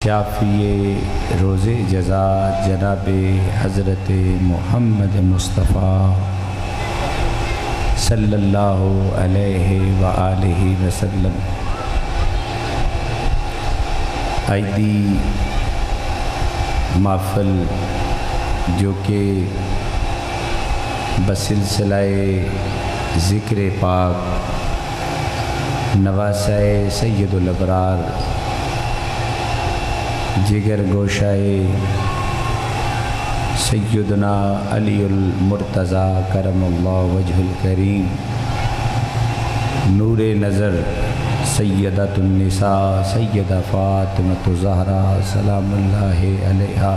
شافی روز جزا جناب حضرت محمد مصطفیٰ صلی اللہ علیہ وآلہ وسلم آئیدی محفل جو کہ بسلسلہ ذکر پاک نواسہ سید الابرار جگر گوشائے سیدنا علی المرتضیٰ کرم اللہ وجہ الکریم نور نظر سیدۃ النساء سیدہ فاطمۃ الزہرا سلام اللہ علیہا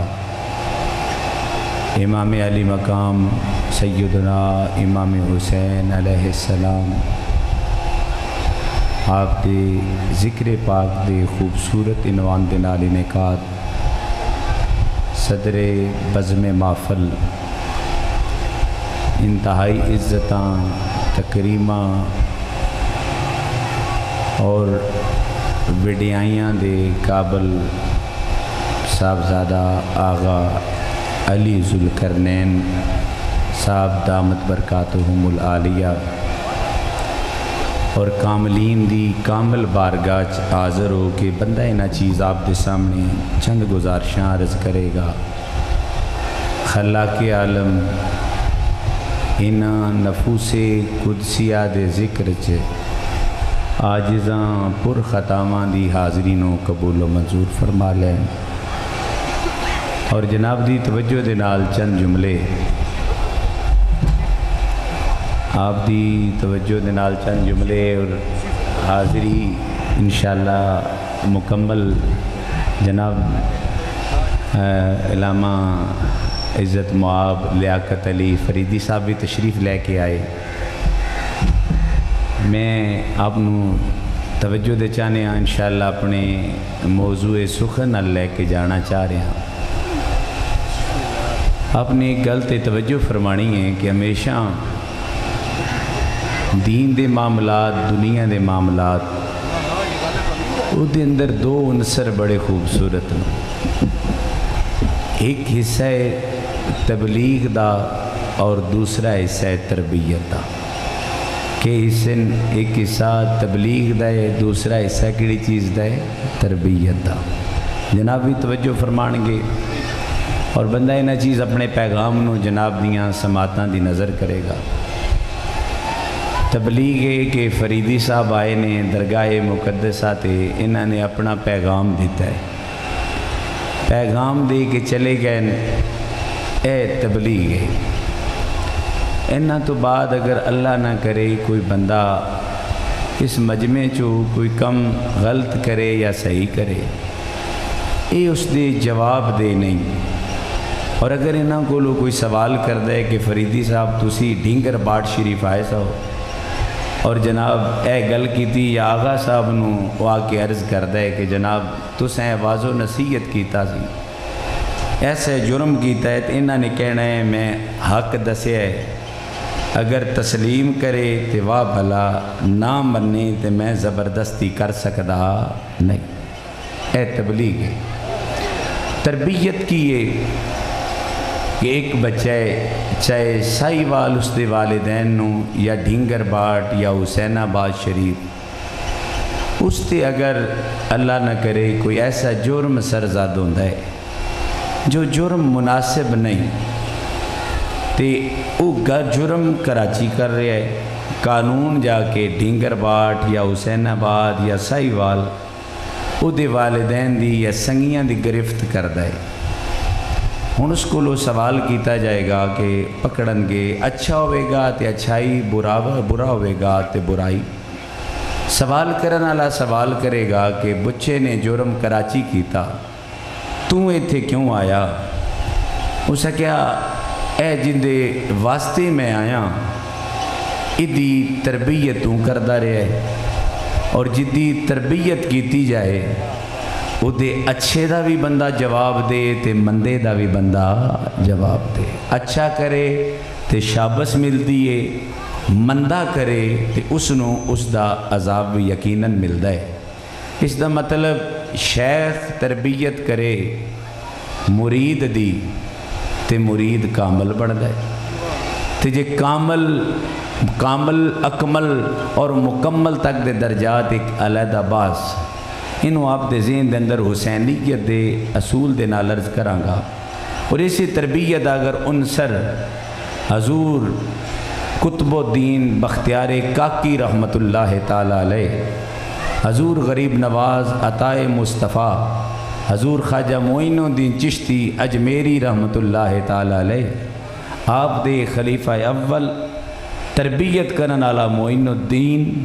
امام علی مقام سیدنا امام حسین علیہ السلام آپ دے ذکر پاک دے خوبصورت عنوان دے نال انعقاد صدر بزم محفل انتہائی عزتاں تکریماں اور وڈیائیاں دے قابل صاحبزادہ آغا علی ذوالقرنین صاحب دامت برکاتہم العالیہ اور کاملین دی کامل بارگاہ حاضر ہو کے بندہ نہ چیز آپ دے سامنے چند گزارشاں عرض کرے گا۔ خلاق عالم ان نفوس قدسیہ دے ذکر چ عاجزاں پر خطاواں دی حاضرینوں قبول و منظور فرما لیں اور جناب دی توجہ دے نال چند جملے آپ دی توجہ دے نال چند جملے اور حاضری انشاءاللہ مکمل جناب علامہ عزت معاب لیاقت علی فریدی صاحب بھی تشریف لے کے آئے۔ میں آپ نو توجہ دے چاہنے ہاں انشاءاللہ اپنے موضوع سخن لے کے جانا چاہ رہے ہیں۔ آپ نے ایک گل تے توجہ فرمانی ہے کہ ہمیشہ دین دے معاملات دنیا دے معاملات او دے اندر دو عنصر بڑے خوبصورت ہیں، ایک حصہ تبلیغ دا اور دوسرا حصہ تربیت دا۔ کہ ایک حصہ تبلیغ دا ہے، دوسرا حصہ کیڑی چیز دا ہے؟ تربیت دا۔ جناب بھی توجہ فرمان گے اور بندہ انہا چیز اپنے پیغام نو جناب دیاں سماعتاں دی نظر کرے گا۔ تبلیغ ہے کہ فریدی صاحب آئے نے درگاہ مقدسہ تے انہاں نے اپنا پیغام دیتا ہے، پیغام دے کے چلے گئے، اے تبلیغ ہے۔ انہاں تو بعد اگر اللہ نہ کرے کوئی بندہ اس مجمع چو کوئی کم غلط کرے یا صحیح کرے، اے اس دے جواب دے نہیں۔ اور اگر انہاں کو کوئی سوال کر دے کہ فریدی صاحب تسی ڈھینگر باٹ شریف آئے سو اور جناب اے گل کیتی یا آغا صاحب نو وہ آ کے عرض کر دے کہ جناب تسیں واضح و نصیحت کیتا سی، ایسے جرم کیتا ہے تو انہاں نے کہنا ہے میں حق دسے ہے، اگر تسلیم کرے تو واہ بھلا، نہ مننے تو میں زبردستی کر سکتا نہیں۔ اے تبلیغ ہے۔ تربیت کی ہے کہ ایک بچہ چاہے سائی وال اس دے والدین نو یا ڈھینگر باٹ یا حسین آباد شریف اس تے اگر اللہ نہ کرے کوئی ایسا جرم سرزاد ہوتا ہے جو جرم مناسب نہیں تے وہ جرم کراچی کر رہا ہے، قانون جا کے ڈھینگر باٹ یا حسین آباد یا سائی وال او دے والدین دی یا سنگیاں دی گرفت کردہ ہے۔ ہن اس کو لو سوال کیتا جائے گا کہ پکڑن گے، اچھا ہوئے گا تے اچھائی، برا ہوئے گا تے برائی۔ سوال کرن والا سوال کرے گا کہ بچے نے جرم کراچی کیتا، تو ایتھے کیوں آیا؟ اسے کیا اے جندے واسطے میں آیا ادی تربیت تو کردہ رہے اور جدی تربیت کیتی جائے وہ دے اچھے دا بھی بندہ جواب دے تے مندے دا بھی بندہ جواب دے، اچھا کرے تے شابس ملتی ہے، مندہ کرے تے اس نو اس دا عذاب بھی یقیناً ملتا ہے۔ اس دا مطلب شیخ تربیت کرے مرید دی تے مرید کامل بنتا ہے، تے جے کامل اکمل اور مکمل تک دے درجات ایک علیحدہ باس، انہوں آپ دے ذہن دے اندر حسینیت دے اصول دے نال عرض کرانگا۔ اور اسی تربیت اگر عنصر حضور قطب الدین بختیار کاکی رحمت اللہ تعالیٰ علیہ، حضور غریب نواز عطائے مصطفیٰ، حضور خواجہ معین الدین چشتی اجمیری رحمت اللہ تعالیٰ علیہ، آپ دے خلیفہ اول تربیت کرنے والا معین الدین،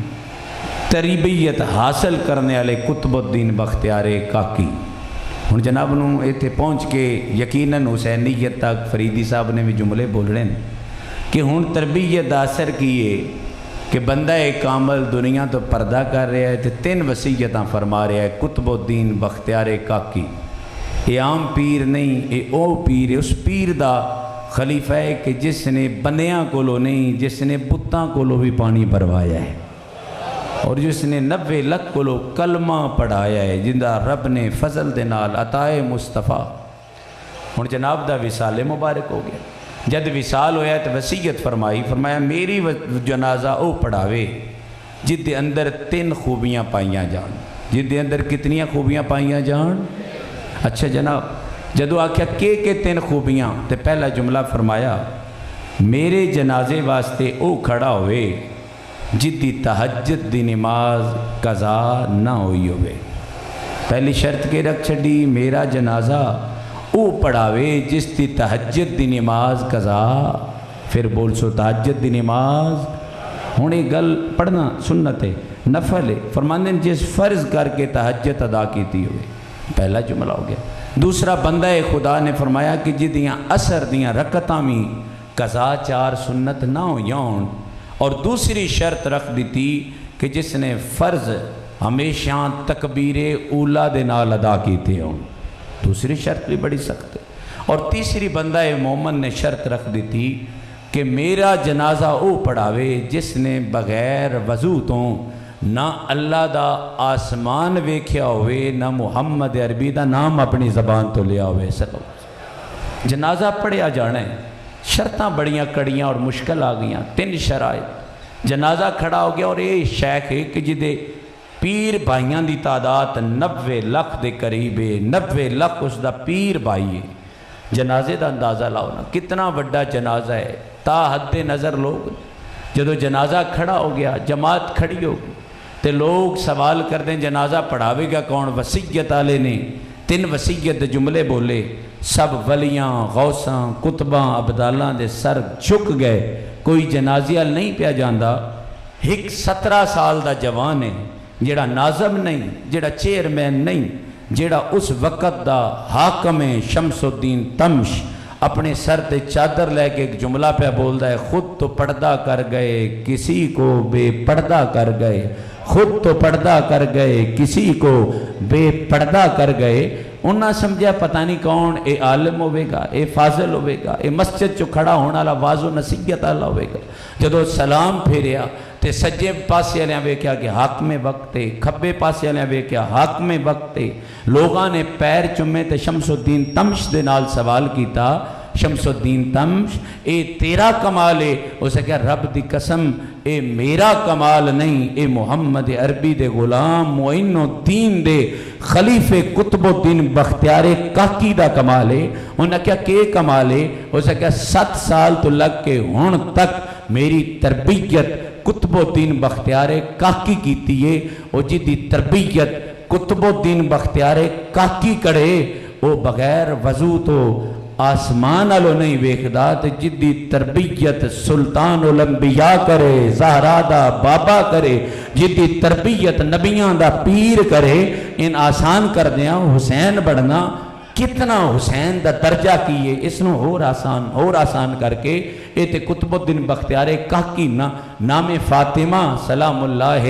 تربیت حاصل کرنے والے قطب الدین بختیار کاکی۔ ہن جناب نو ایتھے پہنچ کے یقیناً حسینیت تک فریدی صاحب نے بھی جملے بول رہے ہیں کہ ہن تربیت اثر کیے کہ بندہ کامل دنیا تو پردہ کر رہا ہے، تے 3 وصیتاں فرما رہا ہے قطب الدین بختیار کاکی۔ یہ عام پیر نہیں، یہ او پیر ہے، اس پیر دا خلیفہ ہے کہ جس نے بندیاں کولو نہیں، جس نے بتاں کولو بھی پانی بھروایا ہے، اور جس نے 90 لاکھ کولو کلمہ پڑھایا ہے، جندہ رب نے فضل دے نال عطائے مصطفیٰ۔ ہن جناب دا وصال مبارک ہو گیا، جد وصال ہویا تو وصیت فرمایا میری جنازہ او پڑھاوے جد دے اندر 3 خوبیاں پائیاں جان۔ جد دے اندر کتنیاں خوبیاں پائیاں جان؟ اچھا جناب، جدو آکھیا کہ 3 خوبیاں، تو پہلا جملہ فرمایا میرے جنازے واسطے او کھڑا ہوئے جد دی تہجد دی نماز قضا نہ ہوئی ہوئے۔ پہلی شرط کے رکھ چھڑی، میرا جنازہ او پڑھاوے جس دی تہجد دی نماز قضا۔ پھر بول سو تہجد دی نماز، ہونے گل پڑھنا سنت ہے، نفل ہے، فرماندے جس فرض کر کے تہجد ادا کیتی ہوئے، پہلا جملہ ہو گیا۔ دوسرا بندہ خدا نے فرمایا کہ جدیاں اثر دیاں رکعتاں میں قضا 4 سنت نہ ہویاں ہون، اور دوسری شرط رکھ دیتی کہ جس نے فرض ہمیشہ تکبیر اولا دے نال ادا کیتے ہوں، دوسری شرط بھی بڑی سخت ہے۔ اور تیسری بندہ مومن نے شرط رکھ دیتی کہ میرا جنازہ او پڑھاوے جس نے بغیر وضو تو نہ اللہ دا آسمان ویکھیا ہوئے، نہ محمد عربی دا نام اپنی زبان تو لیا ہوئے۔ جنازہ پڑھیا جانا ہے، شرطاں بڑیاں کڑیاں اور مشکل آ گئیاں، 3 شرائط۔ جنازہ کھڑا ہو گیا اور یہ شیخ ہے کہ جدے پیر بھائیاں دی تعداد 90 لاکھ دے قریب ہے، 90 لاکھ اس دا پیر بھائی ہے۔ جنازے دا اندازہ لاؤ نا کتنا بڑا جنازہ ہے، تا حد نظر لوگ جدو جنازہ کھڑا ہو گیا، جماعت کھڑی ہو گئی، تے لوگ سوال کر دیں جنازہ پڑھاوے گا کون؟ وصیت والے نے 3 وصیت جملے بولے، سب ولیاں غوثاں کتباں عبدالاں دے سر جھک گئے، کوئی جنازیہ نہیں پیا جاندہ۔ ایک 17 سال دا جوان ہے جیڑا ناظم نہیں، جیڑا چیئرمین نہیں، جیڑا اس وقت دا حاکم شمس الدین تمش، اپنے سر تے چادر لے کے ایک جملہ پہ بولتا ہے خود تو پردہ کر گئے کسی کو بے پردہ کر گئے، خود تو پردہ کر گئے کسی کو بے پردہ کر گئے۔ انہاں سمجھا پتہ نہیں کون، اے عالم ہوئے گا، اے فاضل ہوئے گا، اے مسجد چو کھڑا ہونا والا واز و نصیحت والا ہوئے گا۔ جدو سلام پھیریا تے سجے پاسے والے ویکھیا کہ حاکم وقت ہے، کھبے پاسے والے ویکھیا حاکم وقت ہے۔ لوگاں نے پیر چمے تے شمس الدین تمش دے نال سوال کیتا، شمس الدین تمش اے تیرا کمال ہے؟ اسے کہا رب دی قسم اے میرا کمال نہیں، اے محمد عربی دے غلام معین الدین دے خلیفہ قطب الدین بختیار کاکی دا کمال ہے۔ انہوں نے کہا کہ کمال ہے؟ اسے کہا 7 سال تو لگ کے ہون تک میری تربیت قطب الدین بختیار کاکی کیتی ہے، اور جدی تربیت قطب الدین بختیار کاکی کرے وہ بغیر وضو تو آسمان آلو نہیں ویکھدا، تے جدی تربیت سلطان الانبیاء کرے، زہرا دا بابا کرے، جدی تربیت نبیاں دا پیر کرے، ان آسان کر دیاں حسین بڑھنا کتنا حسین دا درجہ کیے، اس نو اور آسان کر کے اے تے قطب الدین بختیار کاکی نام فاطمہ سلام اللہ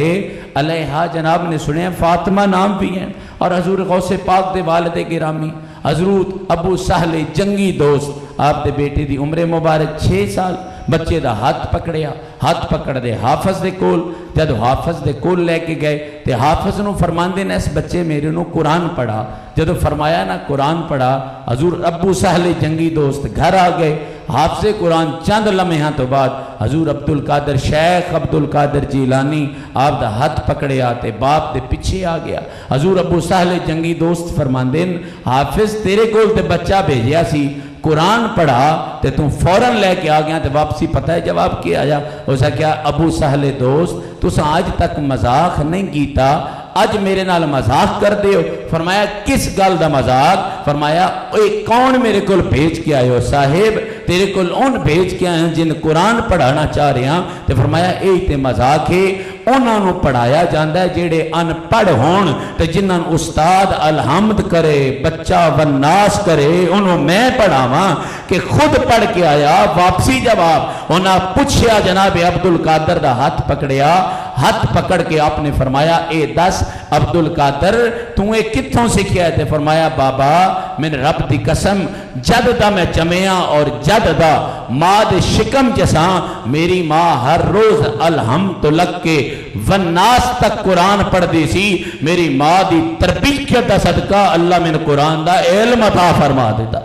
علیہا جناب نے سنے ہیں، فاطمہ نام بھی ہیں، اور حضور غوث پاک دے والد گرامی حضرت ابو سہل جنگی دوست، آپ دے بیٹے دی عمر مبارک 6 سال، بچے دا ہاتھ پکڑیا ہاتھ پکڑ دے حافظ دے کول، جب حافظ دے کول لے کے گئے تے حافظ نو فرماندے نے اس بچے میرے نو قرآن پڑھا، جب فرمایا نا قرآن پڑھا، حضور ابو سہل جنگی دوست گھر آ گئے، حافظ قرآن چند لمحہ تو بعد حضور عبدالقادر شیخ عبدالقادر جیلانی آپ دا ہاتھ پکڑے آتے باپ دے پیچھے آ گیا۔ حضور ابو سہل جنگی دوست فرماندے حافظ تیرے کول تے بچہ بھیجیا سی، قرآن پڑھا تے تم فوراں لے کے آ گیا تے واپسی پتہ ہے جواب کیا آیا؟ اسا کیا ابو سہل دوست تسا آج تک مذاق نہیں کیتا، آج میرے نال مذاق کر دیو؟ فرمایا کس گل دا مذاق؟ فرمایا اے کون میرے کول بھیج کے آئے ہو؟ صاحب تیرے کول ان بھیج کے آئے ہیں جن قرآن پڑھانا چاہ رہے ہیں۔ تے فرمایا اے تے مذاق ہے، انہاں نو پڑھایا جاندہ ہے جیڑے ان پڑھ ہون تے جنہاں استاد الحمد کرے بچہ والناس کرے، انہوں میں پڑھاواں کہ خود پڑھ کے آیا واپسی جواب انہاں پوچھیا جناب عبدالقادر دا ہاتھ پکڑیا، ہاتھ پکڑ کے آپ نے فرمایا اے دس عبدالقادر تو اے کتھوں سکھیا ہے؟ تے فرمایا بابا میں رب دی قسم جد دا میں جمعیاں اور جد دا ماں دے شکم جساں میری ماں ہر روز الحمد لگ کے والناس تک قرآن پڑھ دی سی، میری ماں دی تربیت دا صدقہ اللہ میں قرآن دا علم عطا فرما دیتا۔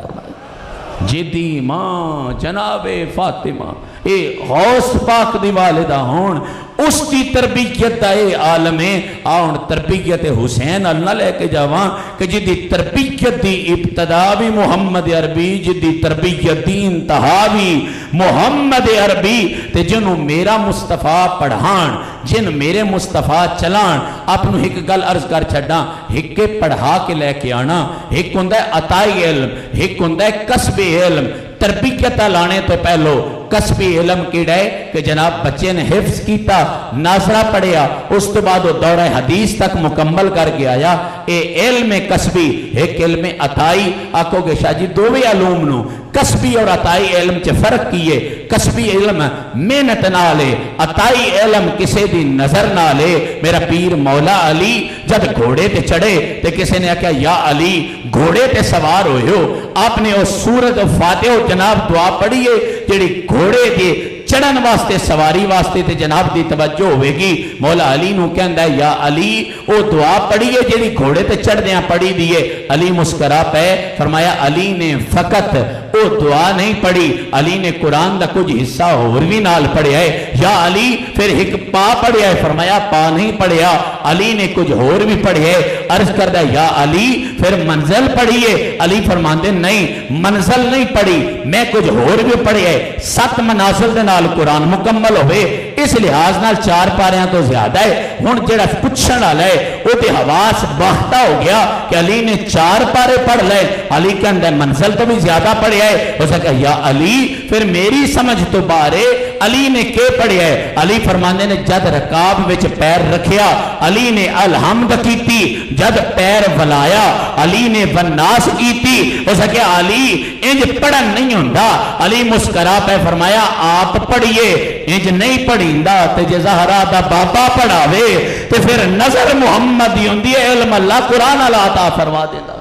جدی ماں جناب فاطمہ اے غوث پاک دی والدہ ہون، اس کی تربیت دا اے عالم ہے۔ آن تربیت حسین اللہ لے کے جاواں کہ جدی تربیت دی ابتدا بھی محمد عربی، جدی تربیت دی انتہا بھی محمد عربی، تے جنہوں میرا مصطفیٰ پڑھان جن میرے مصطفیٰ چلان۔ اپنو ایک گل عرض کر چھڑنا، ایک پڑھا کے لے کے آنا، ایک ہوندہ ہے عطائی علم، ایک ہوندہ ہے کسب علم۔ تربیت لانے تو پہلو کسبی علم کیڑا ہے کہ جناب بچے نے حفظ کیتا، ناظرہ پڑھیا، اس تو بعد وہ دورہ حدیث تک مکمل کر کے آیا۔ اے علم کسبی ایک علم عطائی، آکھو گے شاہ جی دوویں علوم نو کسبی اور عطائی علم چے فرق کیے۔ کسبی علم محنت نہ لے، عطائی علم کسے دی نظر نہ لے۔ میرا پیر مولا علی جب گھوڑے تے چڑھے تے کسے نے کہا یا علی گھوڑے تے سوار ہوئے ہو، آپ نے اس سورت فاتحہ جناب دعا پڑھیے جڑی گھوڑے دے چڑھن واسطے سواری واسطے تے جناب دی توجہ ہوئے گی۔ مولا علی نو کہندا ہے یا علی او دعا پڑھیے جڑی گھوڑے تے چڑھ دیاں پڑھی دیئے۔ علی مسکرا پہ فرمایا علی نے فقط او دعا نہیں پڑھی، علی نے قرآن دا کچھ حصہ اور بھی نال پڑھیا ہے۔ یا علی پھر ایک پا پڑھیا ہے، فرمایا پا نہیں پڑھیا، علی نے کچھ اور بھی پڑھیا ہے۔ عرض کردہ یا علی پھر منزل پڑھیے، علی فرماندے نہیں منزل نہیں پڑھی، میں کچھ اور بھی پڑھیا ہے۔ 7 منازل دے نال قرآن مکمل ہوئے، اس لحاظ نال 4 پاریاں تو زیادہ ہے۔ ہن جڑا پوچھن والا ہے او تے حواس باختہ ہو گیا کہ علی نے 4 پارے پڑھ لے، علی کہندا ہے منزل تو بھی زیادہ پڑھیا ہے۔ اس نے کہا یا علی پھر میری سمجھ تو بارے علی نے کے پڑھیا ہے؟ علی فرمانے نے جد رکاب وچ پیر رکھیا علی نے الحمد کیتی، جد پیر ولایا علی نے والناس کیتی۔ اس نے کہا علی انج پڑھن نہیں ہوندا، علی مسکرا پہ فرمایا آپ پڑھئے، انج نہیں پڑھیندا تے جے زہرا دا بابا پڑھاوے تے پھر نظر محمد دی ہوندی ہے، علم اللہ قرآن اللہ عطا فرما دیتا۔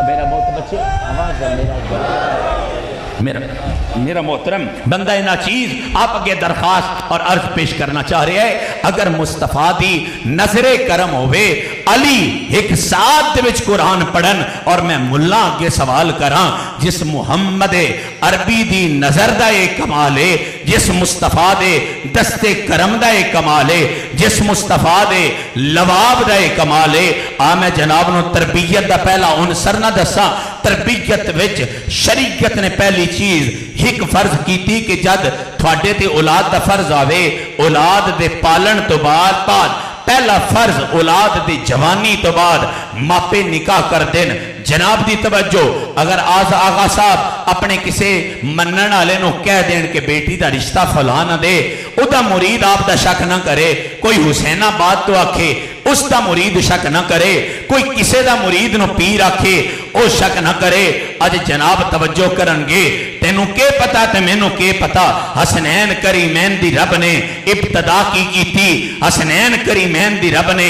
میرا موت بچے آواز ہے میرا محترم بندہ ناچیز آپ اگے درخواست اور عرض پیش کرنا چاہ رہے ہیں، اگر مصطفیٰ دی نظر کرم ہوئے علی ایک ساتھ دے وچ قرآن پڑھن اور میں ملا کے سوال کراں جس محمد عربی دی نظر دا ایک کمالے، جس مصطفیٰ دے دستے کرم دا ایک کمالے، جس مصطفیٰ دے لواب دا ایک کمالے۔ میں جناب نو تربیت دا پہلا عنصر نہ دسا، تربیت وچ شریعت نے پہلی چیز ایک فرض کیتی کہ جد تھوڑے تے اولاد دا فرض آوے، اولاد دے پالن تو بعد پہلا فرض اولاد دی جوانی تو بعد ماپے نکاح کر دین۔ جناب دی توجہ، اگر آغا صاحب اپنے کسے منن والے نو کہہ دین کہ بیٹی دا رشتہ فلاں نہ دے، او دا مرید آپ دا شک نہ کرے، کوئی حسین آباد تو آکھے اس دا مرید شک نہ کرے، کوئی کسے دا مرید نو پیر آکھے او شک نہ کرے۔ اج جناب توجہ کرنگے، تینوں کے پتا تے مینوں کے پتا، حسنین کریمین دی رب نے ابتدا کی تھی، حسنین کریمین دی رب نے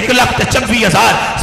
1,26,000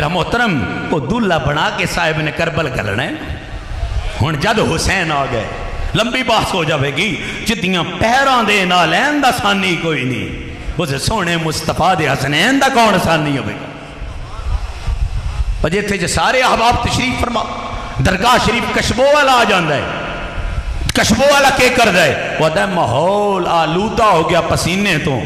میرا محترم وہ دلہا بنا کے صاحب نے کربل کرنا ہے. ہن جد حسین آ گئے لمبی بحث ہو جاوے گی. جدیاں پیراں دے نالین دا ثانی کوئی نہیں, اس سونے مصطفیٰ دے حسنین دا کون ثانی ہوئے گا. جتھے جو سارے احباب تشریف فرما درگاہ شریف کشبو والا آ جاندہ ہے. کشبو والا کے کر دائے وہ دے ماحول آلودہ ہو گیا پسینے تو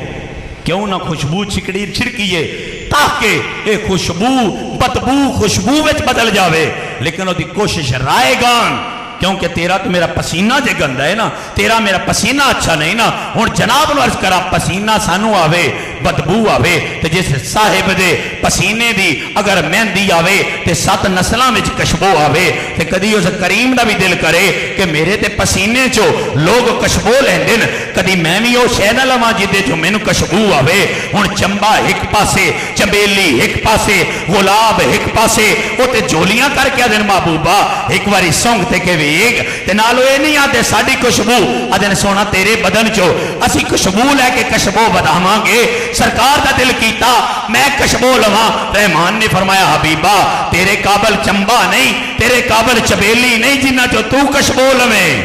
کیوں نہ خوشبو چھڑکیے تاکہ یہ خوشبو بدبو خوشبو وچ بدل جاوے. لیکن وہ دی کوشش رائے گان کیونکہ تیرا تو میرا پسینہ جے گندہ ہے نا, تیرا میرا پسینہ اچھا نہیں نا. اور جناب نو عرض کرا پسینہ سانو آوے بدبو آوے تو جس صاحب دے پسینے دی اگر مہندی آوے تے 7 نسلاں وچ کشبو آوے تے کدی اس کریم دا بھی دل کرے کہ میرے تے پسینے چو لوگ کشبو لیندن, کدی میں بھی وہ شے نہ لواں جدے چو مینوں کشبو آوے. ہن چمبا ایک پاسے, چمبیلی ایک پاسے, گلاب ایک پاسے, وہ تے جولیاں کر کے دن محبوبہ ایک واری سونگ تے کے ویگ تے نالو اے نہیں آتے ساڈی خوشبو ادن سونا تیرے بدن چو اسی خوشبو لے کے کشبو بداواں گے. سرکار دا دل کیتا میں کشبو لواں. رحمان نے فرمایا حبیبہ تیرے قابل چمبا نہیں, تیرے قابل چبیلی نہیں جنہ جو تو کشبو لویں.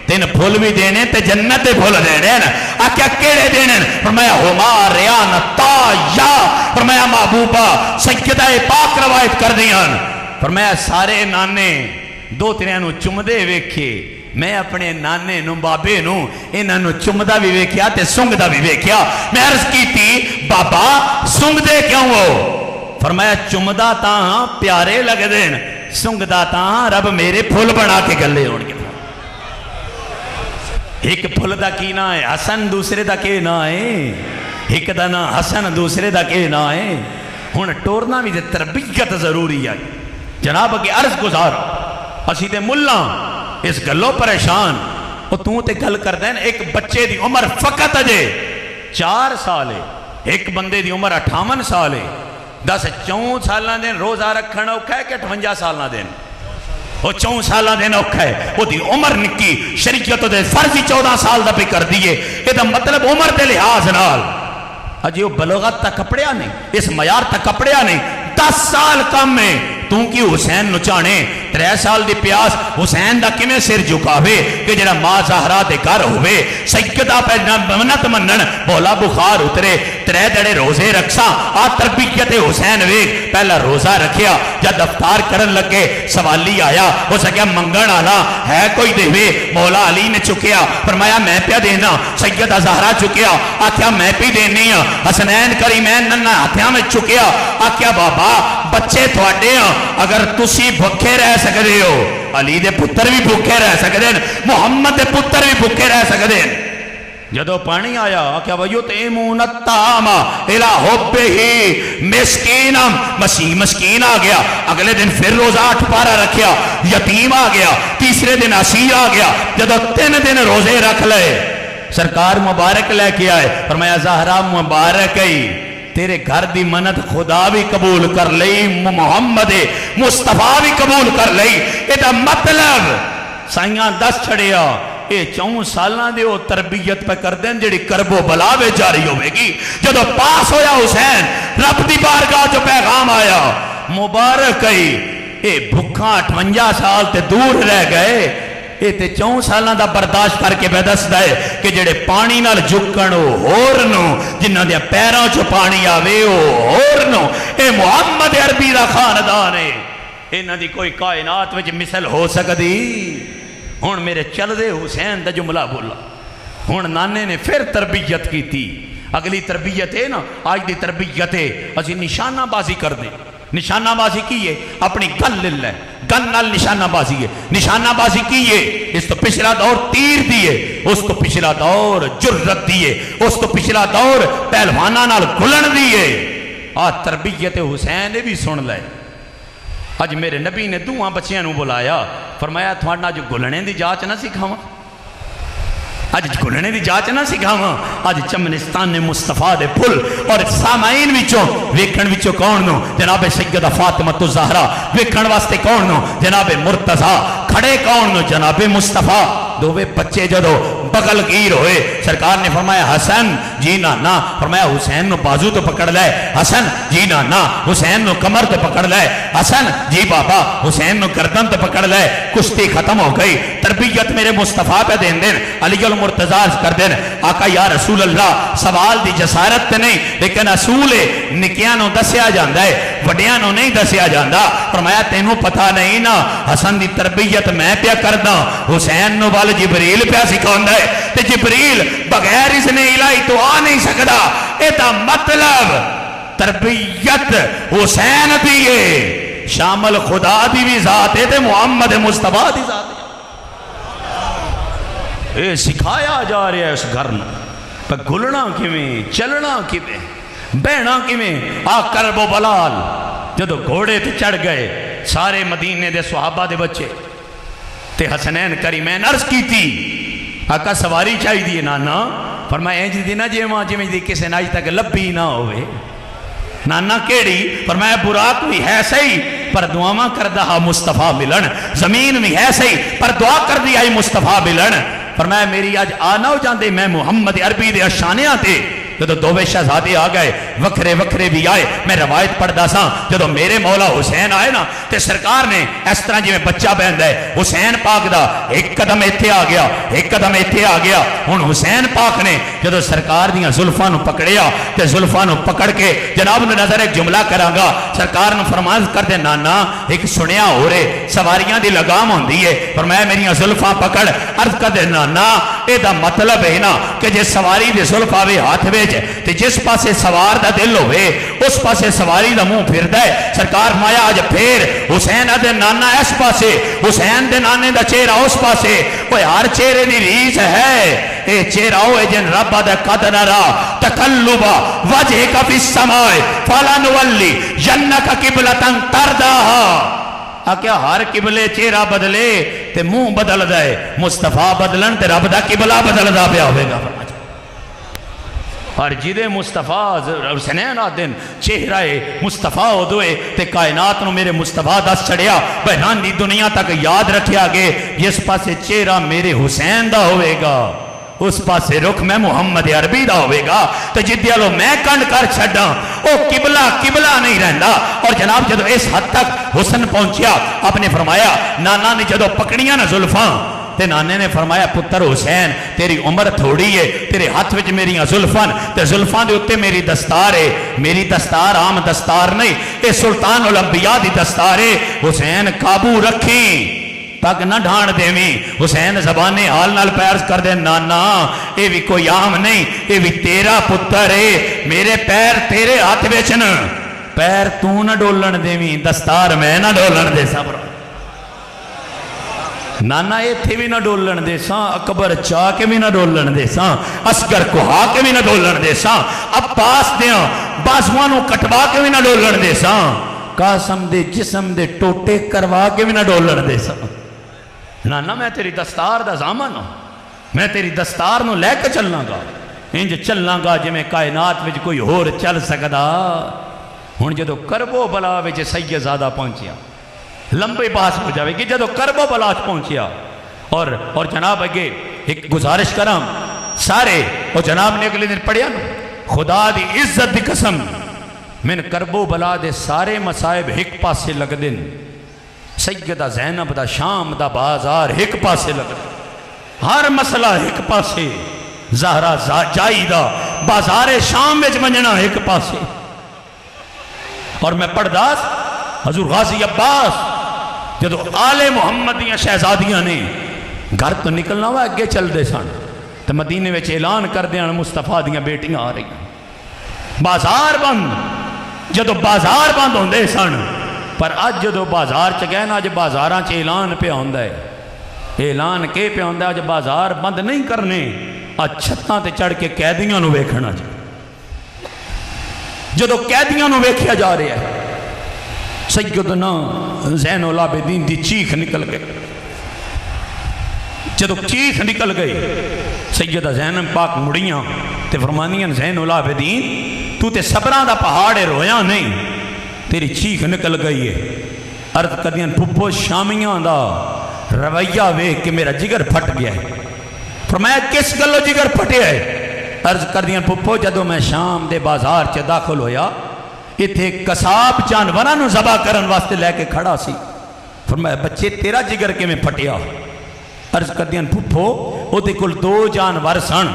تین پھول بھی دینے تے جنت پھول دینے آکیا کیڑے دینے فرمایا ہما ریان تایا. فرمایا محبوبہ سیدہ پاک روایت کر دیاں فرمایا سارے نانے دو تریانو چمدے ویکھے میں اپنے نانے نو بابے نو انہوں چمدہ بھی ویکھیا تے سنگدہ بھی ویکھیا. میں عرض کی تھی بابا سنگدے کیوں ہو؟ فرمایا چمدہ تاں پیارے لگ دین, سنگدہ تاں رب میرے پھول بنا کے گلے ہوڑ کے. ایک پھول دا کی نہ ہے حسن, دوسرے دا کے نہ ہے ایک دا نہ حسن, دوسرے دا کے نہ ہے. ہن ٹورنا بھی دے تربیت ضروری ہے. جناب کی عرض گزار اسی تے ملہ اس گلوں پریشان وہ تو تے گل کر دین. ایک بچے دی عمر فقط اجے 4 سال ہے, ایک بندے دی عمر 58 سال ہے. 10-14 سالہ دن روزہ رکھنا اوکھا ہے کہ 58 سالہ دن وہ 4 سالہ دن اوکھا ہے. وہ دی عمر نکی شریعت دے فرضی 14 سال دا پہ کر دیئے. یہ دا مطلب عمر دے لحاظ نال اجی وہ بلوغت تا کپڑیا نہیں, اس معیار تا کپڑیا نہیں. 10 سال کم میں تو کی حسین نچانے 3 سال دی پیاس حسین دا کمیں سر جھکاوے کہ جڑا ماں زہرا دے گھر ہوئے سیدہ پہ منت منن بولا بخار اترے 3 دڑے روزے رکھساں. آ تربیت حسین ویک پہلا روزہ رکھیا جب دفتار کرن لگے سوالی آیا ہو سکیا منگن آنا ہے کوئی دیوے. مولا علی نے چکیا فرمایا میں پیا دینا. سیدہ زہرا چکیا آکھیا میں پی دینی ہاں. حسنین کریمین ننہ ہاتھیاں میں چکیا آکھیا بابا بچے تھوڑے ہاں اگر تسی بھکے رہ سکتے ہو علی دے پتر بھی بھکے رہ سکتے ہیں, محمد دے پتر بھی بھکے رہ سکتے ہیں. جدو پانی آیا کیا وَيُطْعِمُونَ الطَّعَامَ إِلَىٰ حُبِّهِ مِسْكِينًا مسکین آ گیا. اگلے دن پھر روزہ 8 پارا رکھیا, یتیم آ گیا, تیسرے دن اسیر آ گیا. جدو 3 دن روزے رکھ لے سرکار مبارک لے کے آئے فرمایا زہرا مبارک ہی تیرے گھر دی منت خدا بھی قبول کر لئی, محمد مصطفیٰ بھی قبول کر لئی. یہ مطلب سائیاں 10 چھڑیا اے 4 سالہ دے وہ تربیت پہ کر دیں جڑی کرب و بلاوے جاری ہوئے گی. جدو پاس ہویا حسین رب دی بارگاہ جو پیغام آیا مبارک ہی اے بھکھاں 58 سال تے دور رہ گئے. اے تے 4 سالہ دا برداشت کر کے بے دست دائے کہ جڑے پانی نال جھکڑو ہورنو جنہ دیا پیروں چو پانی آوے ہورنو. اے محمد عربی دا خاندان ہے, انہ دی کوئی کائنات وچ مثل ہو سکتی. ہون میرے چل دے حسین دا جملہ بولا. ہون نانے نے پھر تربیت کی تھی. اگلی تربیت ہے نا آج دی تربیت ہے اسی نشانہ بازی کر دیں. نشانہ بازی کیے اپنی گن للہ گن نال نشانہ بازی ہے. نشانہ بازی کیے اس تو پچھلا دور تیر دیئے, اس تو پچھلا دور جرت دیئے, اس تو پچھلا دور پہلوانہ نال گلن دیئے. آج تربیت حسین نے بھی سن لائے. آج میرے نبی نے 2 بچیاں نو بلایا فرمایا تھوڑنا جو گلنے دی جاچ نہ سکھاواں, آج گلنے دی جاچ نہ سکھاواں. آج چمنستان نے مصطفیٰ دے پھل اور سامعین وچوں ویکھن وچوں کون نو جناب سیدہ فاطمہ الزہرا, ویکھن واسطے کون نو جناب مرتضیٰ, کھڑے کون نو جناب مصطفیٰ. دووے بچے جدو بغل گیر ہوئے. سرکار نے فرمایا حسن جی نانا. فرمایا حسین نو بازو تو پکڑ لے. حسن جی نانا. حسین نو کمر تو پکڑ لے. حسن جی بابا. حسین نو گردن تو پکڑ لے. کشتی ختم ہو گئی. تربیت میرے مصطفیٰ پہ دین دین علی المرتضیٰ کر دین. آقا یا رسول اللہ سوال دی جسارت تے نہیں لیکن اصول نکیاں نو دسیا جاندہ ہے وڈیاں نو نہیں دسیا جاندہ. فرمایا تینوں پتہ نہیں نا حسن دی تربیت میں پیا کردہ حسین نو وال جبریل پیا سکھاندہ ہے تے جبریل بغیر اذن الہی تو آ نہیں سکدا. ایتا مطلب تربیت حسین دیئے شامل خدا دی بھی ذات ہے تے محمد مصطفیٰ دی ذات ہے. اے سکھایا جا رہا ہے اس گھر میں پہ گلنا کیویں چلنا کیویں بہنا کیویں. آ کرب و بلال جدو گھوڑے تے چڑھ گئے سارے مدینے دے صحابہ دے بچے تے حسنین کریمین عرض کی تھی آقا سواری چاہی دی نانا. فرمایا اینج دی نا جی میں کسے ناج تک لبی نہ ہوئے. نانا کیڑی؟ فرمایا براق بھی ہے صحیح پر دعاواں کردہ مصطفیٰ ملن. زمین بھی ہے صحیح پر دعا کر دی آئی مصطفیٰ ملن. فرمایا میری آج آنا ہو جاندے میں محمد عربی دے اشانے آتے جدو دووے شہزادے آ گئے وکھرے وکھرے بھی آئے. میں روایت پڑھ دا ساں جدو میرے مولا حسین آئے نا تے سرکار نے اس طرح جی میں بچہ بہن ہے حسین پاک دا ایک قدم ایتھے آ گیا ایک قدم ایتھے آ گیا. ہن حسین پاک نے جدو سرکار دیاں زلفاں نو پکڑیا تے زلفاں نو پکڑ کے جناب نے نظر ایک جملہ کراں گا. سرکار نے فرمایا کر دے نانا ایک سنیا ہو رہے سواریاں دی لگام ہوندی ہے. فرمایا میریاں زلفاں پکڑ. عرض کر دے نانا اے دا مطلب ہے نا کہ جے سواری دے زلف آوے ہاتھ وچ تے جس پاسے سوار دا دل ہوئے اس پاسے سواری دا منہ پھر دے. سرکار مایا آج پھر حسین دے نانا اس پاسے حسین دے نانے دا چہرہ اس پاسے. کوئی ہر چہرے دی ریس ہے. اے چہرہ ہوئے جن رب دا قدر را تقلبا وجہ کا فی السماء فلا نولی جنکا قبلتاں ترداہا. کیا ہر قبلے چہرہ بدلے تے منہ بدل دائے مصطفیٰ بدلن تے رب دا قبلہ بدل دا پیا ہوئے گا. اور جدے مصطفیٰ حسنین آدن چہرہ مصطفیٰ ہو دوئے تے کائنات نو میرے مصطفیٰ دس چڑھیا بہران دی دنیا تک یاد رکھیا گے جس پاسے چہرہ میرے حسین دا ہوئے گا اس پاسے رخ میں محمد عربی دا ہوئے گا. تو جدیالو میں کنڈ کر چھڑا او قبلہ نہیں رہندا. اور جناب جدو اس حد تک حسن پہنچیا آپ نے فرمایا نانا نے جدو پکڑیاں نا زلفاں تے نانے نے فرمایا پتر حسین تیری عمر تھوڑی ہے تیرے ہاتھ وچ میریاں زلفاں تے زلفاں دے اتے میری دستار ہے. میری دستار عام دستار نہیں اے سلطان الانبیاء دی دستار ہے. حسین قابو رکھیں پگ نہ ڈھان دیویں. حسین زبانے حال نال پیرز کر دے نانا اے بھی کوئی عام نہیں اے بھی تیرا پتر ہے. میرے پیر تیرے ہاتھ وچن پیر تو نہ ڈولن دیویں دستار میں نہ ڈولن دے صبر. نانا اے تھے بھی نہ ڈولن دے ساں اکبر چاہ کے بھی نہ ڈولن دے ساں اسگر کوہا کے بھی نہ ڈولن دے ساں عباس دیاں بازوانوں کٹوا کے بھی نہ ڈولن دے ساں قاسم دے جسم دے ٹوٹے کروا کے بھی نہ ڈولن دے ساں. نانا میں تیری دستار دا زامن ہوں میں تیری دستار نو لے کے چلنا گا انج چلنا گا جی میں کائنات وچ کوئی ہور چل سکدا. ہن جدو کربو بلا وچ سید زادہ پہنچیا لمبے باس ہو جاوے گی جدو کربو بلا پہنچیا اور جناب اگے ایک گزارش کرام سارے اور جناب نے اگلے دن پڑھیا نا خدا دی عزت دی قسم من کربو بلا دے سارے مسائب ایک پاسے لگ دن. سیدہ زینب دا شام دا بازار ایک پاسے لگ دن ہر مسئلہ ایک پاسے. زہرہ جائی دا بازار شام وچ منجنا ایک پاسے. اور میں پڑھداس حضور غازی عباس جدو آل محمد دیاں شہزادیاں نے گھر تو نکلنا ہوا اگے چل دے سن تو مدینے وچ اعلان کر دیاں مصطفیٰ دیاں بیٹیاں آ رہی ہیں. بازار بند جدو بازار بند ہوندے سن پر اج جدو بازار چ گئے نا اج بازاراں چ اعلان پہ ہوندا ہے. اعلان کے پہ ہوندا ہے اج بازار بند نہیں کرنے اج چھتاں تے چڑھ کے قیدیاں نو ویکھنا جدو قیدیاں نو ویکھیا جا رہا ہے. سیدنا زین العابدین دی چیخ نکل گئی. جدو چیخ نکل گئی سیدہ زینب پاک مڑیاں تے فرمانیاں زین العابدین تو تے صبران دا پہاڑ رویاں نہیں تیری چیخ نکل گئی ہے. عرض کردیاں پھپو شامیاں دا رویہ وے کہ میرا جگر پھٹ گیا ہے. فرمایا کس گلو جگر پھٹیا ہے؟ عرض کر دیا پھپھو جدو میں شام دے بازار چ داخل ہویا اتھے قصاب جانوراں نو ذبح کرن واسطے لے کے کھڑا سی۔ فرمایا بچے تیرا جگر کے میں پھٹیا؟ عرض کر دیا پھپھو او دے کل دو جانور سن،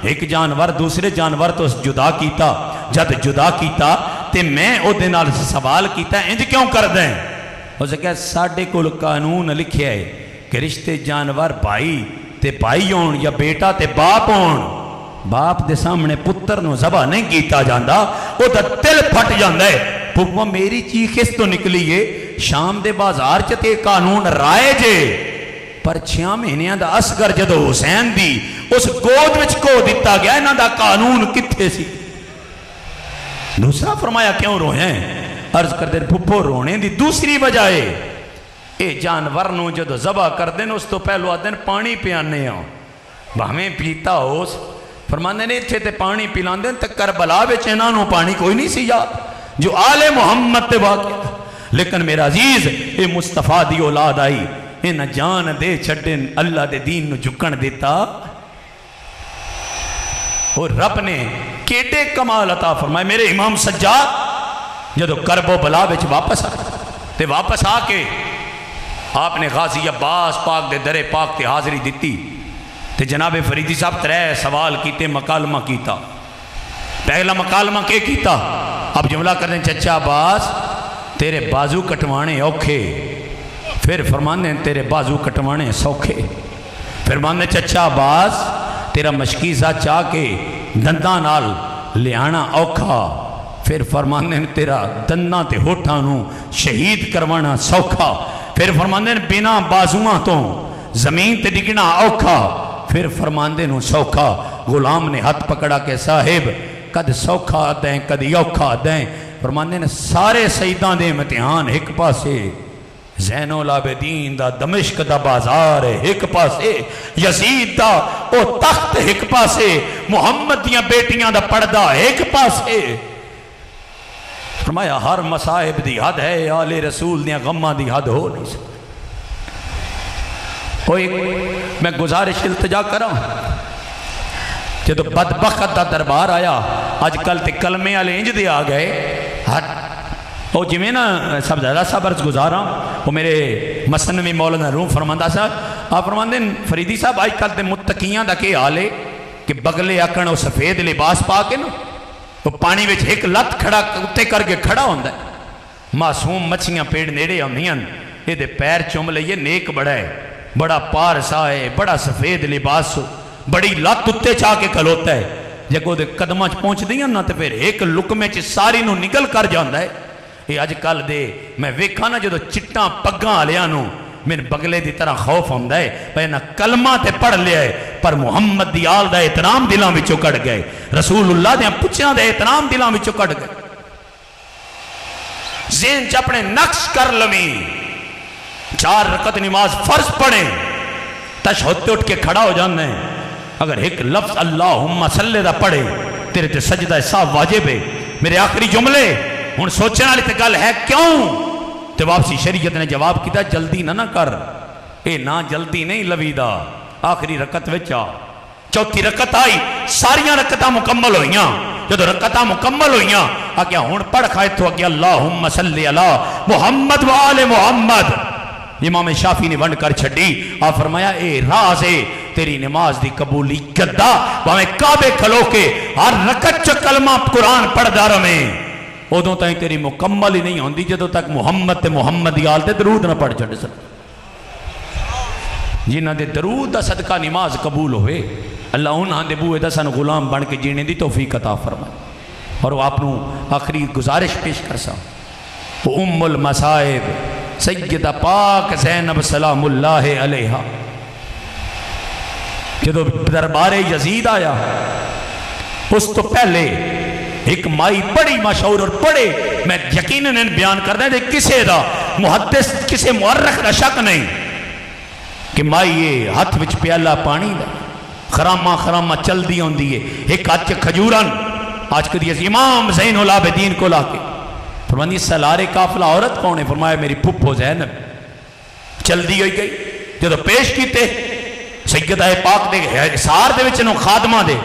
ایک جانور دوسرے جانور تو جدا کیتا، جد جدا کیتا تے میں او دے نال سوال کیتا انج کیوں کر دیں؟ اسے کہا ساڑھے کل قانون لکھیا ہے کہ رشتے جانور بھائی تے بھائی ہون یا بیٹا تے باپ ہون، باپ دے سامنے پتر نو ذبح نہیں کیتا جاندا، او دا دل پھٹ جاندا ہے۔ پھپھو میری چیخ اس تو نکلی ہے شام دے بازار چ تے قانون رائے جے، پر 6 مہینیاں دا اصغر جدو حسین دی اس گود وچ کو دیتا گیا انہاں دا قانون کتھے سی؟ دوسرا فرمایا کیوں روئیں؟ عرض کر دے پھپھو رونے دی دوسری وجہ ہے اے جانور نو جدو ذبح کر دیں اس تو پہلو آدھیں پانی پیانے ہوں بہمیں پیتا ہوس، فرمانے نے اتھے تے پانی پیلان دیں تک کربلا وچ انہاں نو پانی کوئی نہیں سی یاد جو آل محمد تے واقع، لیکن میرا عزیز اے مصطفیٰ دی اولاد آئی انہاں جان دے چھڑن اللہ دے دین نو جھکن دیتا، اور رب نے کیڑے کمال عطا فرمائے۔ میرے امام سجاد جدو کرب و بلا وچ واپس آ تے واپس آ کے آپ نے غازی عباس پاک دے درے پاک تے حاضری دیتی تے جناب فریدی صاحب 3 سوال کیتے مکالمہ کیتا۔ پہلا مکالمہ کے کیتا؟ اب جملہ کر دیں چچا عباس تیرے بازو کٹوانے اوکھے، پھر فرمانے تیرے بازو کٹوانے سوکھے، پھر فرمانے چچا عباس تیرا مشکیزہ چاہ کے دنداں نال لیانا اوکھا، پھر فرمانے تیرا دنداں تے ہوٹھانو شہید کروانا سوکھا، پھر فرمانے بنا بازوان تو زمین تے ڈگنا اوکھا، پھر فرماندے نو سوکھا۔ غلام نے ہاتھ پکڑا کے صاحب کد سوکھا دیں کد یوکھا دیں، فرماندے نے سارے سیدان دے امتحان ایک پاسے زین العابدین دا دمشق دا بازار ایک پاسے، یزید دا او تخت ایک پاسے، محمد دیاں بیٹیاں دا پردہ ایک پاسے۔ فرمایا ہر مصائب دی حد ہے، آل رسول دیاں غمہ دی حد ہو نہیں سکتا۔ میں گزارش التجا کرا جدو بدبخت دا دربار آیا آج کل تے کلمے والے انج دے آ گئے وہ جویں نا سب زیادہ صاحب عرض گزارا وہ میرے مسنوی مولانا روم فرماندہ صاحب آپ فرماندے فریدی صاحب آج کل تے متقیاں دا کے حالے کہ بگلے آکن وہ سفید لباس پا کے نا وہ پانی وچ ایک لت کھڑا اتے کر کے کھڑا ہوندہ ہے، معصوم مچھیاں پیڑ نیڑے ہوندیاں یہ دے پیر چوم لئیے نیک بڑا ہے، بڑا پارسا ہے، بڑا سفید لباس ہو، بڑی لات اتے چاہ کے کھلوتا ہے، جگہ دے قدمہ پہنچ دیاں نا تے پھر ایک لکمے چ ساری نو نگل کر جاندہ ہے۔ یہ آج کل دے میں ویکھا نا جدو چٹاں پگاں آلیاں نو من بگلے دی طرح خوف ہوندہ ہے پہنا کلمہ تے پڑھ لیا ہے پر محمد دی آل دا احترام دلاں وچوں کٹ گئے، رسول اللہ دے پچھیاں دے احترام دلاں وچوں کٹ گئے۔ ذہن چ اپنے نقش کر لمیں 4 رکعت نماز فرض پڑھیں تشہد اٹھ کے کھڑا ہو جانا ہے، اگر ایک لفظ اللہم صلی دا پڑھے تیرے تے سجدہ صاحب واجب ہے۔ میرے آخری جملے ہن سوچنے والی تے گل ہے کیوں تے واپسی شریعت نے جواب کیتا جلدی نہ کر، اے نہ جلدی نہیں لویدہ، آخری رکعت وچا 4تھی رکعت آئی ساریاں رکعتاں مکمل ہوئیاں، جدو رکعتاں مکمل ہوئیاں آگیا ہون پڑھ کھائے تو آگیا اللہم صلی علی محمد و آل محمد۔ امام شافی نے ونڈ کر چھڑی آپ فرمایا اے راز ہے تیری نماز دی قبولی گدہ باہمیں کعبے کھلو کے ہر رکعت چ کلمہ قرآن پڑھ دارا میں ادوں تائیں تیری مکمل ہی نہیں ہوندی جدو تک محمد تے محمد آل تے درود نہ پڑھ چھڑے سن، جنہ دے درود دا صدقہ نماز قبول ہوئے اللہ انہاں دے بوئے دا سن غلام بن کے جینے دی توفیق عطا فرمائے۔ اور وہ آپ نو آخری گزارش پیش کر سا ام المصائب سیدہ پاک زینب سلام اللہ علیہا جدو دربار یزید آیا اس تو پہلے ایک مائی بڑی مشہور اور بڑے میں یقیناً بیان کر دیں کسے دا محدث کسے مورخ دا شک نہیں کہ مائی یہ ہاتھ وچ پیالہ پانی دا خرامہ خرامہ چل دی ہوں دیئے ایک ہاتھ کھجوران آج کے دیئے امام زین العابدین کو لا کے فرمانی سلارے قافلہ عورت کون ہے؟ فرمایا میری پھپھو زینب چل دی ہوئی گئی جدو پیش کیتے سیدہ پاک دے حصار دے وچ خادمہ دے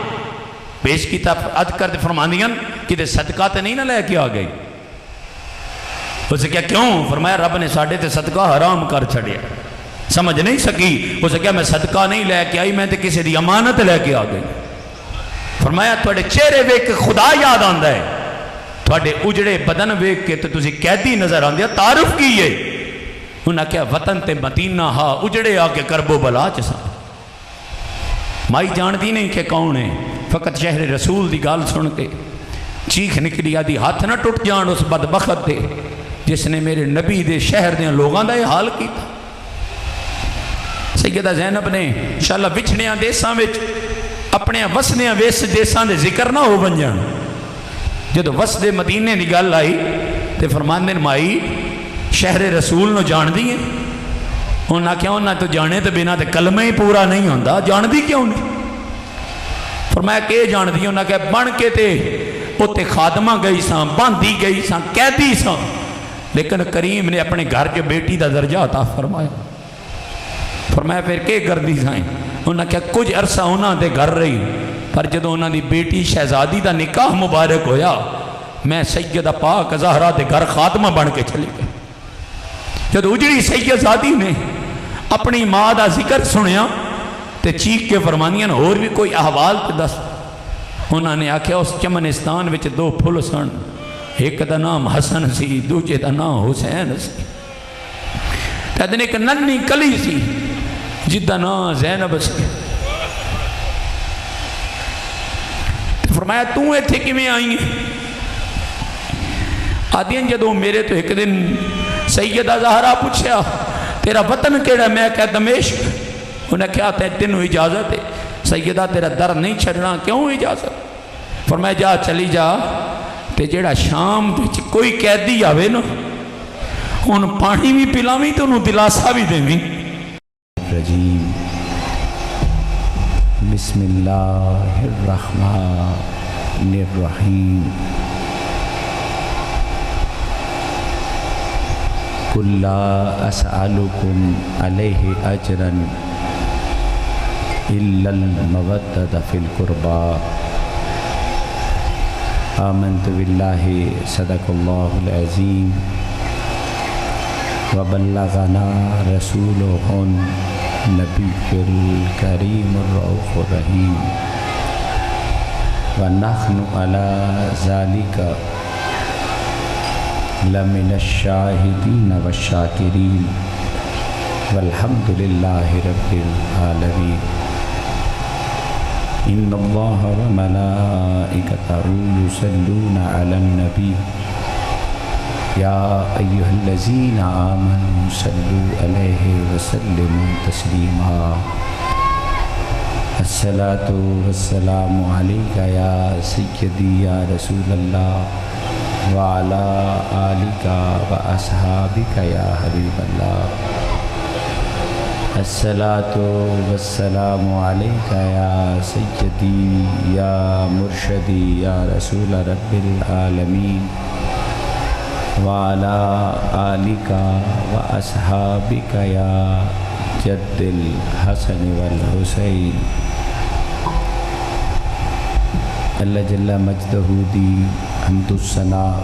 پیش کیتا عد کر دے فرماندیاں کہ دے صدقہ تے نہیں نہ لے کے آ گئی. اسے کیا کیوں؟ فرمایا رب نے ساڑھے تے صدقہ حرام کر چھڑیا. سمجھ نہیں سکی. اسے کیا میں صدقہ نہیں لے کے آئی، میں تے کسی دی امانت لے کے آ گئی. فرمایا تھوڑے چہرے ویک کے خدا یاد آندا ہے، تھوڑے اجڑے بدن ویک کے تو تسی قیدی نظر آندے. تعارف کیے انہاں کیا وطن تے مدینہ ہا اجڑے آ کے کربو بلا چسا. مائی جان دی نہیں کہ کون ہے، فقط شہر رسول دی گال سن کے چیخ نکلی آدھی ہاتھ نہ ٹوٹ جان اس بدبخت دے جس نے میرے نبی دے شہر دے لوگاں دا یہ حال کیتا. سیدہ زینب نے انشاءاللہ وچھڑیاں دیساں وچ اپنے وسدیاں ویس دیساں دے ذکر نہ ہو بن جان. جدو وسدے مدینے دی گل آئی تے فرماندے مائی شہر رسول نو جان دیئے. انہاں کیا انہاں تو جانے تے بنا تے کلمہ ہی پورا نہیں ہوندا، جان دی کیوں نہیں؟ فرمایا کہ جان دی. انہاں کہا بن کے تے اوتے خادمہ گئی ساں، باندھی گئی ساں، قیدی ساں، لیکن کریم نے اپنے گھر جو بیٹی دا درجہ عطا فرمایا. فرمایا پھر کہ کردی سائیں؟ انہاں کہا کچھ عرصہ انہاں دے گھر رہی، پر جدو انہاں دی بیٹی شہزادی دا نکاح مبارک ہویا میں سیدہ پاک زہرا دے گھر خاتمہ بن کے چلی گئی. جدو اجڑی سیدزادی نے اپنی ماں دا ذکر سنیا تے چیخ کے فرمانیاں اور بھی کوئی احوال تے دس. انہاں نے آکھیا اس چمنستان وچ دو پھل سن، ایک دا نام حسن سی، دوجے دا نام حسین سی. تدن ایک ننی کلی سی جدہ نام زینب سی. فرمایا تو ایتھے کی میں آئیں گے؟ آدین جدو میرے تو ایک دن سیدہ زہرا پوچھیا تیرا وطن کیڑا؟ میں کہا دمشق. انہیں کہا تینوں اجازت ہے سیدہ تیرا در نہیں چھڑنا؟ کیوں اجازت؟ فرمایا جا چلی جا تے جیڑا شام کوئی قیدی آوے نا ان پانی بھی پلاویں تو انہوں دلاسا بھی دیں. رجیم بسم اللہ الرحمن الرحیم. قل لا اسألکم علیہ اجرا الا المودۃ فی القربى آمنت باللہ صدق اللہ العظیم وبلغنا رسولہ النبی الکریم الرؤوف الرحیم ونحن علی ذالک لمن الشاہدین والشاکرین والحمد للہ رب العالمین. ان اللہ وملائکتہ یصلون علی النبی یا ایہا الذین آمنوا صلوا علیہ وسلموا تسلیما. الصلاۃ والسلام علیک یا سیدی یا رسول اللہ وعلی آلک واصحابک یا حبیب اللہ. الصلاۃ والسلام علیک یا سیدی یا مرشدی یا رسول رب العالمین وعلی آلک واصحابک یا جد الحسن والحسین. اللہ جل مجدہ دی حمد الثناء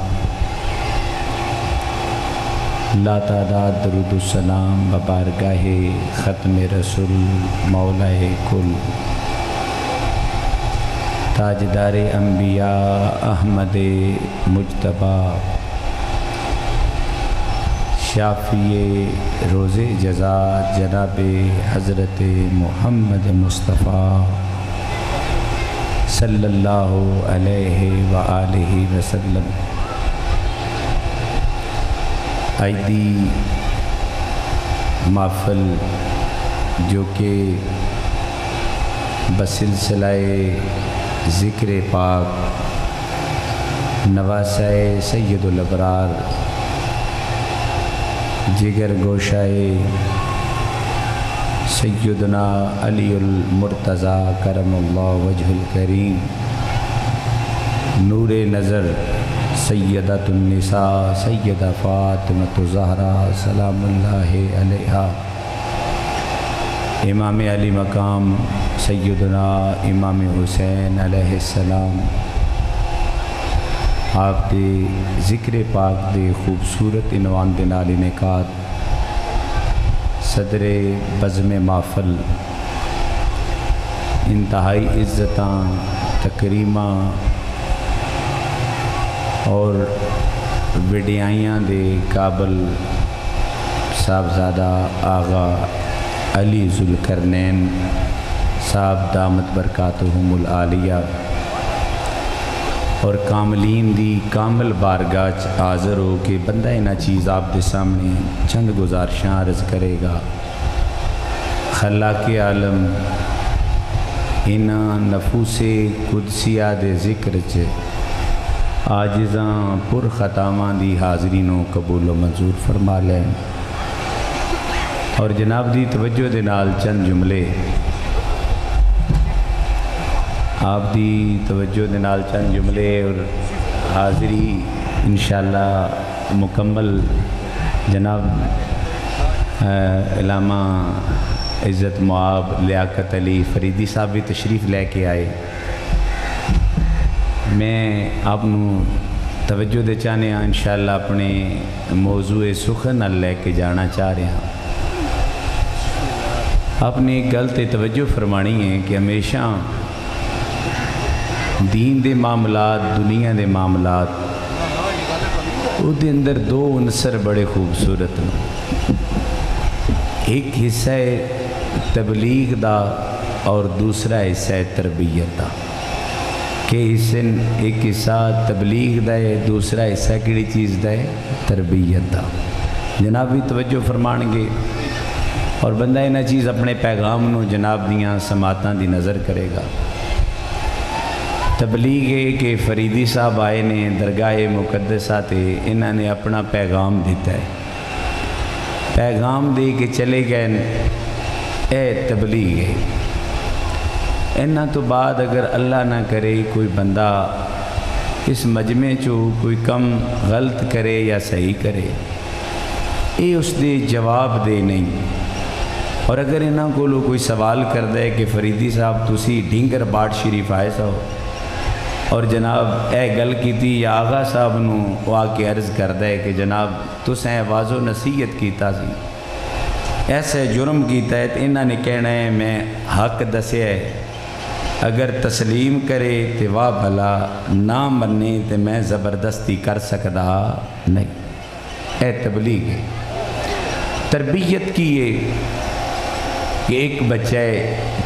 لا تعداد درود السلام ببارگاہ ختم رسول مولا کل تاجدار انبیاء احمد مجتبی شافی روز جزا جناب حضرت محمد مصطفیٰ صلی اللہ علیہ وآلہ وسلم. عیدی محفل جو کہ بسلسلہ ذکر پاک نواسہ سید الابرار جگر گوشائے سیدنا علی المرتضیٰ کرم اللہ وجہ الکریم نور نظر سیدۃ النساء سیدہ فاطمۃ الزہرا سلام اللہ علیہا امام علی مقام سیدنا امام حسین علیہ السلام آپ دے ذکر پاک دے خوبصورت عنوان دے نال انعقاد صدر بزم محفل انتہائی عزتاں تکریماں اور وڈیائیاں دے قابل صاحبزادہ آغا علی ذوالقرنین صاحب دامت برکاتہم العالیہ اور کاملین دی کامل بارگاہ حاضر ہو کے بندہ انہ چیز آپ دے سامنے چند گزارشاں عرض کرے گا۔ خلاق عالم انہ نفوس قدسیہ دے ذکر چے عاجزاں پر خطاماں دی حاضرینوں قبول و منظور فرما لیں، اور جناب دی توجہ دے نال چند جملے آپ دی توجہ دے نال چند جملے اور حاضری انشاءاللہ مکمل جناب علامہ عزت معاب لیاقت علی فریدی صاحب بھی تشریف لے کے آئے۔ میں آپ نو توجہ دے چاہنے ہاں انشاءاللہ اپنے موضوع سخن لے کے جانا چاہ رہے ہیں۔ آپ نے ایک گل تے توجہ فرمانی ہے کہ ہمیشہ دین دے معاملات دنیا دے معاملات او دے اندر دو عنصر بڑے خوبصورت ہیں، ایک حصہ تبلیغ دا اور دوسرا حصہ تربیت دا۔ کہ ایک حصہ تبلیغ دا ہے، دوسرا حصہ کیڑی چیز دا ہے؟ تربیت دا۔ جناب بھی توجہ فرمان گے اور بندہ انہ چیز اپنے پیغام نو جناب دیاں سماعتاں دی نظر کرے گا۔ تبلیغ ہے کہ فریدی صاحب آئے نے درگاہ مقدسہ تے انہوں نے اپنا پیغام دیتا ہے، پیغام دے کے چلے گئے، اے تبلیغ ہے۔ انہاں تو بعد اگر اللہ نہ کرے کوئی بندہ اس مجمع چو کوئی کم غلط کرے یا صحیح کرے، اے اس دے جواب دے نہیں۔ اور اگر انہاں کو کوئی سوال کر دے کہ فریدی صاحب تسی ڈھینگر باٹ شریف آئے سو اور جناب اے گل کیتی، یا آغا صاحب نو وہ آ کے عرض کر دے کہ جناب تسیں واضح و نصیحت کیتا سی، ایسے جرم کیتا ہے، تو انہاں نے کہنا ہے میں حق دسے ہے، اگر تسلیم کرے تو واہ بھلا، نہ مننے تو میں زبردستی کر سکتا نہیں۔ اے تبلیغ ہے۔ تربیت کی ہے کہ ایک بچہ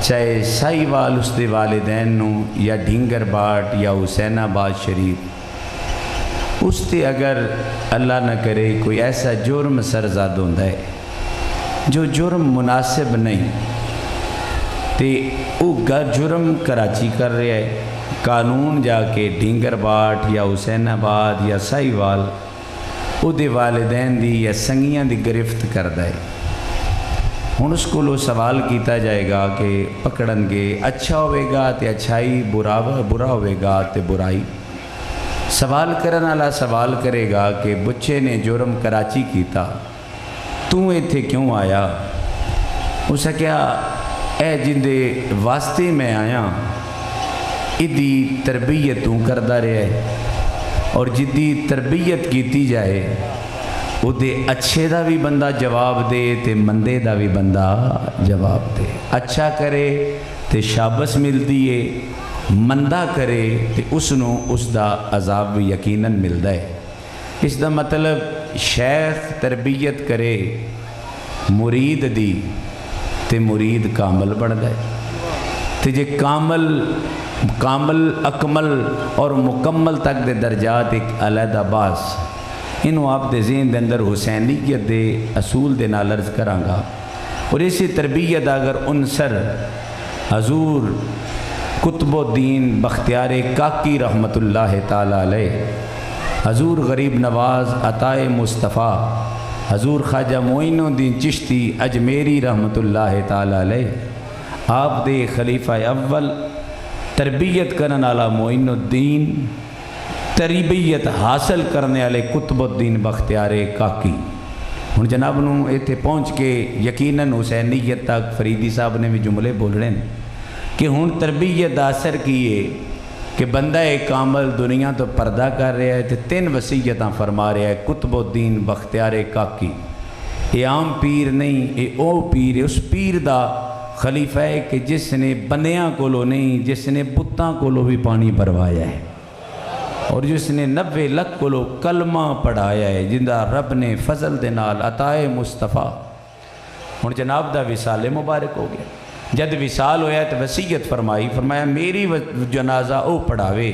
چاہے سائی وال اس دے والدین نو یا ڈھینگر باٹ یا حسین آباد شریف، اس تے اگر اللہ نہ کرے کوئی ایسا جرم سرزاد ہوتا ہے جو جرم مناسب نہیں، تے وہ جرم کراچی کر رہا ہے، قانون جا کے ڈھینگر باٹ یا حسین آباد یا سائی وال او دے والدین دی یا سنگیاں دی گرفت کردہ ہے۔ ہن اس کو لو سوال کیتا جائے گا کہ پکڑن گے، اچھا ہوئے گا تے اچھائی، برا ہوئے گا تے برائی۔ سوال کرن والا سوال کرے گا کہ بچے نے جرم کراچی کیتا، تو ایتھے کیوں آیا؟ اسے کیا اے جندے واسطے میں آیا، ادی تربیت تو کردہ رہے، اور جدی تربیت کیتی جائے وہ دے اچھے دا بھی بندہ جواب دے تے مندے دا بھی بندہ جواب دے۔ اچھا کرے تے شابس ملتی ہے، مندہ کرے تے اس نو اس دا عذاب بھی یقیناً ملتا ہے۔ اس دا مطلب شیخ تربیت کرے مرید دی تے مرید کامل بڑھتا ہے، تے جے کامل اکمل اور مکمل تک دے درجات ایک علیحدہ باس، انہوں آپ دے ذہن دے اندر حسینیت دے اصول دے نال عرض کرانگا۔ اور اسی تربیت اگر عنصر حضور قطب الدین بختیار کاکی رحمت اللہ تعالیٰ علیہ، حضور غریب نواز عطائے مصطفیٰ، حضور خواجہ معین الدین چشتی اجمیری رحمت اللہ تعالیٰ علیہ، آپ دے خلیفہ اول تربیت کرنے والا معین الدین، تربیت حاصل کرنے والے قطب الدین بختیار کاکی، ہوں جناب نو اتنے پہنچ کے یقیناً حسینیت تک فریدی صاحب نے بھی جملے بولنے کہ ہوں تربیت دا اثر کیے کہ بندہ کامل دنیا تو پردہ کر رہا ہے تو 3 وصیتاں فرما رہا ہے قطب الدین بختیار کاکی. یہ عام پیر نہیں، یہ او پیر ہے، اس پیر دا خلیفہ ہے کہ جس نے بندیاں کولو نہیں، جس نے بتاں کولو بھی پانی بھروایا ہے، اور جس نے 90 لاکھ کولو کلمہ پڑھایا ہے، جندہ رب نے فضل دے نال عطائے مصطفیٰ. ہوں جناب دا وصال مبارک ہو گیا. جد وصال ہویا تو وصیت فرمایا میری جنازہ او پڑھاوے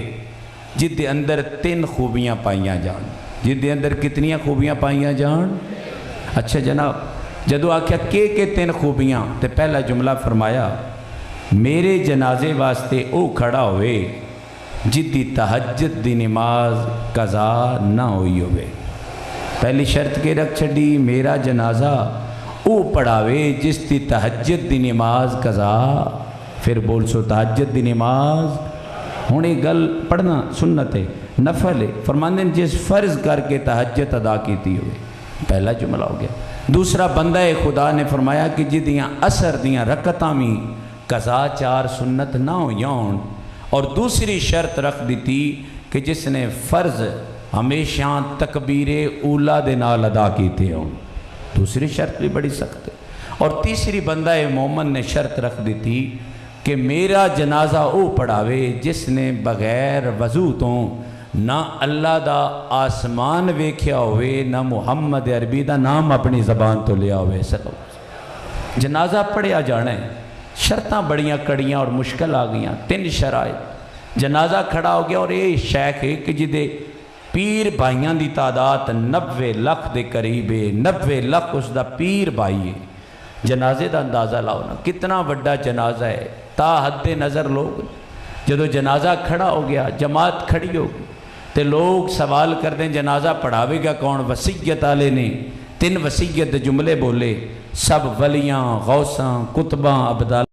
جد دے اندر 3 خوبیاں پائیاں جان. جد دے اندر کتنیاں خوبیاں پائیاں جان؟ اچھا جناب جدو آکھیا کہ 3 خوبیاں تو پہلا جملہ فرمایا میرے جنازے واسطے او کھڑا ہوئے جد دی تہجد دی نماز قضا نہ ہوئی ہوئے. پہلی شرط کے رکھ چھڑی میرا جنازہ او پڑھاوے جس دی تہجد دی نماز قضا. پھر بول سو تہجد دی نماز ہوں یہ گل پڑھنا سنت ہے، نفل ہے، فرماندے جس فرض کر کے تہجد ادا کیتی ہوئے. پہلا جملہ ہو گیا. دوسرا بندہ خدا نے فرمایا کہ جدیاں اثر دیاں رکعتاں میں قضا 4 سنت نہ ہوئیاں ہون. اور دوسری شرط رکھ دیتی کہ جس نے فرض ہمیشہ تکبیر اولا دے نال ادا کیتے ہوں. دوسری شرط بھی بڑی سخت ہے. اور تیسری بندہ مومن نے شرط رکھ دیتی کہ میرا جنازہ او پڑھاوے جس نے بغیر وضو تو نہ اللہ دا آسمان ویکھیا ہوئے نہ محمد عربی دا نام اپنی زبان تو لیا ہوئے. جنازہ پڑھیا جانا ہے. شرطاں بڑیاں کڑیاں اور مشکل آ گئیاں. 3 شرائط. جنازہ کھڑا ہو گیا اور یہ شیخ ہے کہ جدے پیر بھائیاں دی تعداد 90 لاکھ دے قریب ہے. 90 لاکھ اس دا پیر بھائی ہے. جنازے دا اندازہ لاؤ نا کتنا بڑا جنازہ ہے. تا حد نظر لوگ جدو جنازہ کھڑا ہو گیا جماعت کھڑی ہو گئی تو لوگ سوال کر دیں جنازہ پڑھاوے گا کون؟ وصیت والے نے 3 وصیت جملے بولے. سب ولیاں غوثاں کتباں ابدال